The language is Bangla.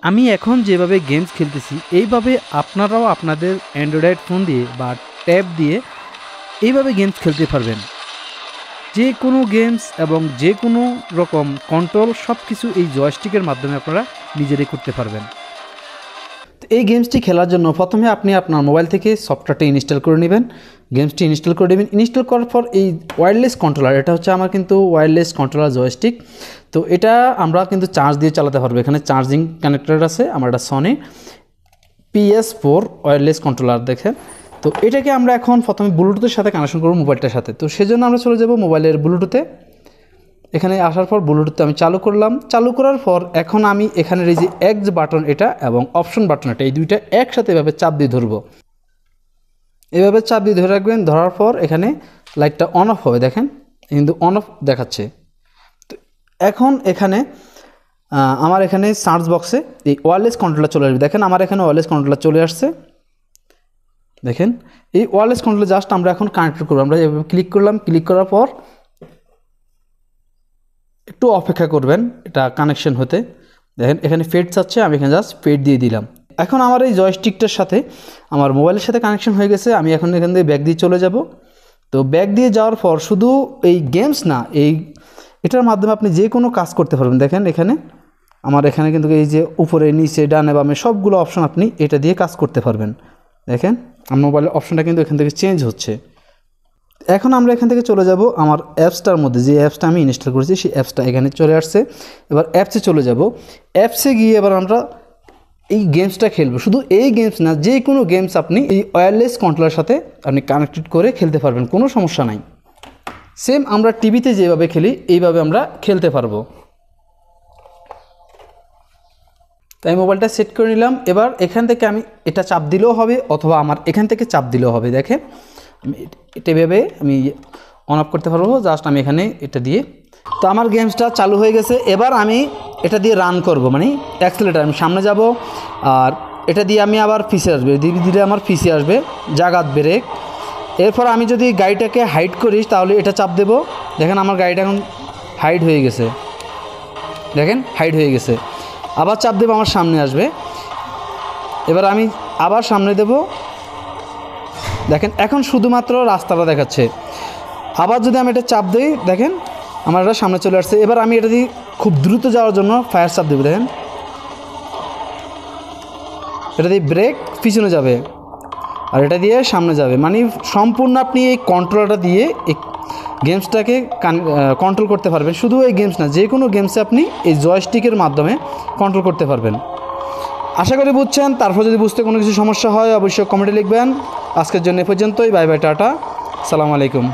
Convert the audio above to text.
আমি এখন যেভাবে গেমস খেলতেছি এইভাবে আপনারাও আপনাদের অ্যান্ড্রয়েড ফোন দিয়ে বা ট্যাব দিয়ে এইভাবে গেমস খেলতে পারবেন। যে কোনো গেমস এবং যে কোনো রকম কন্ট্রোল সব কিছু এই জয়স্টিকের মাধ্যমে আপনারা নিজেরাই করতে পারবেন। তো এই গেমসটি খেলার জন্য প্রথমে আপনি আপনার মোবাইল থেকে সফটওয়্যারটি ইনস্টল করে নেবেন। গেমসটি ইনস্টল করে নেবেন। ইনস্টল করার পর এই ওয়্যারলেস কন্ট্রোলার, এটা হচ্ছে আমার কিন্তু ওয়্যারলেস কন্ট্রোলার জয়স্টিক। তো এটা আমরা কিন্তু চার্জ দিয়ে চালাতে পারবো। এখানে চার্জিং কানেক্টর আছে। আমার এটা সনি PS4 ওয়্যারলেস কন্ট্রোলার দেখেন। তো এটাকে আমরা এখন প্রথমে ব্লুটুথের সাথে কানেকশন করবো মোবাইলটার সাথে। তো সেজন্য আমরা চলে যাব মোবাইলের ব্লুটুথে। এখানে আসার পর ব্লুটুথ আমি চালু করলাম। চালু করার পর এখন আমি এখানের এই যে এক্স বাটন এটা এবং অপশন বাটন এটা, এই দুইটা একসাথে এভাবে চাপ দিয়ে ধরবো। এভাবে চাপ দিয়ে ধরে রাখবেন। ধরার পর এখানে লাইটটা অন অফ হবে, দেখেন কিন্তু অন অফ দেখাচ্ছে। তো এখন এখানে আমার এখানে সার্চ বক্সে এই ওয়্যারলেস কন্ট্রোলার চলে আসবে। দেখেন আমার এখানে ওয়্যারলেস কন্ট্রোলার চলে আসছে। দেখেন এই ওয়্যারলেস কন্ট্রোলার জাস্ট আমরা এখন কানেক্ট করব। আমরা এভাবে ক্লিক করলাম। ক্লিক করার পর একটু অপেক্ষা করবেন এটা কানেকশন হতে। দেখেন এখানে ফেড চাচ্ছে, আমি এখানে জাস্ট ফেড দিয়ে দিলাম। এখন আমার এই জয়স্টিকটার সাথে আমার মোবাইলের সাথে কানেকশন হয়ে গেছে। আমি এখন এখান থেকে ব্যাক দিয়ে চলে যাব। তো ব্যাক দিয়ে যাওয়ার পর শুধু এই গেমস না, এটার মাধ্যমে আপনি যে কোনো কাজ করতে পারবেন। দেখেন এখানে আমার এখানে কিন্তু এই যে উপরে নিচে ডানে বামে সবগুলো অপশন আপনি এটা দিয়ে কাজ করতে পারবেন। দেখেন আমার মোবাইলের অপশনটা কিন্তু এখান থেকে চেঞ্জ হচ্ছে। এখন আমরা এখান থেকে চলে যাব আমার অ্যাপসটার মধ্যে, যে অ্যাপসটা আমি ইনস্টল করেছি সেই অ্যাপসটা এখানে চলে আসছে। এবার অ্যাপসে চলে যাব। অ্যাপসে গিয়ে এবার আমরা এই গেমসটা খেলবো। শুধু এই গেমস না, যে কোনো গেমস আপনি এই ওয়্যারলেস কন্ট্রোলারের সাথে আপনি কানেক্টেড করে খেলতে পারবেন, কোনো সমস্যা নাই। সেম আমরা টিভিতে যেভাবে খেলি এইভাবে আমরা খেলতে পারবো। তাই মোবাইলটা সেট করে নিলাম। এবার এখান থেকে আমি এটা চাপ দিলেও হবে অথবা আমার এখান থেকে চাপ দিলেও হবে। দেখেন আমি এটা ভেবে আমি অন অফ করতে পারবো। জাস্ট আমি এখানে এটা দিয়ে, তো আমার গেমসটা চালু হয়ে গেছে। এবার আমি এটা দিয়ে রান করব, মানে অ্যাক্সেলেটার আমি সামনে যাব আর এটা দিয়ে আমি আবার পিছিয়ে আসবে, ধীরে ধীরে আমার পিছিয়ে আসবে, জাগাত ব্রেক। এরপর আমি যদি গাড়িটাকে হাইড করি তাহলে এটা চাপ দেব। দেখেন আমার গাড়িটা এখন হাইড হয়ে গেছে। দেখেন হাইড হয়ে গেছে। আবার চাপ দেবো, আমার সামনে আসবে। এবার আমি আবার সামনে দেব। দেখেন এখন শুধুমাত্র রাস্তাটা দেখাচ্ছে। আবার যদি আমি এটা চাপ দিই, দেখেন আমার এটা সামনে চলে আসছে। এবার আমি এটা দিয়ে খুব দ্রুত যাওয়ার জন্য ফায়ার চাপ দেবো। দেখেন এটা দিয়ে ব্রেক পিছনে যাবে আর এটা দিয়ে সামনে যাবে, মানে সম্পূর্ণ আপনি এই কন্ট্রোলটা দিয়ে এই গেমসটাকে কন্ট্রোল করতে পারবেন। শুধু এই গেমস না, যে কোনো গেমসে আপনি এই জয়স্টিকের মাধ্যমে কন্ট্রোল করতে পারবেন। আশা করি বুঝছেন। তারপর যদি বুঝতে কোনো কিছু সমস্যা হয় অবশ্যই কমেন্টে লিখবেন। আজকের জন্য এ পর্যন্তই। বাই বাই, টাটা, সালাম আলাইকুম।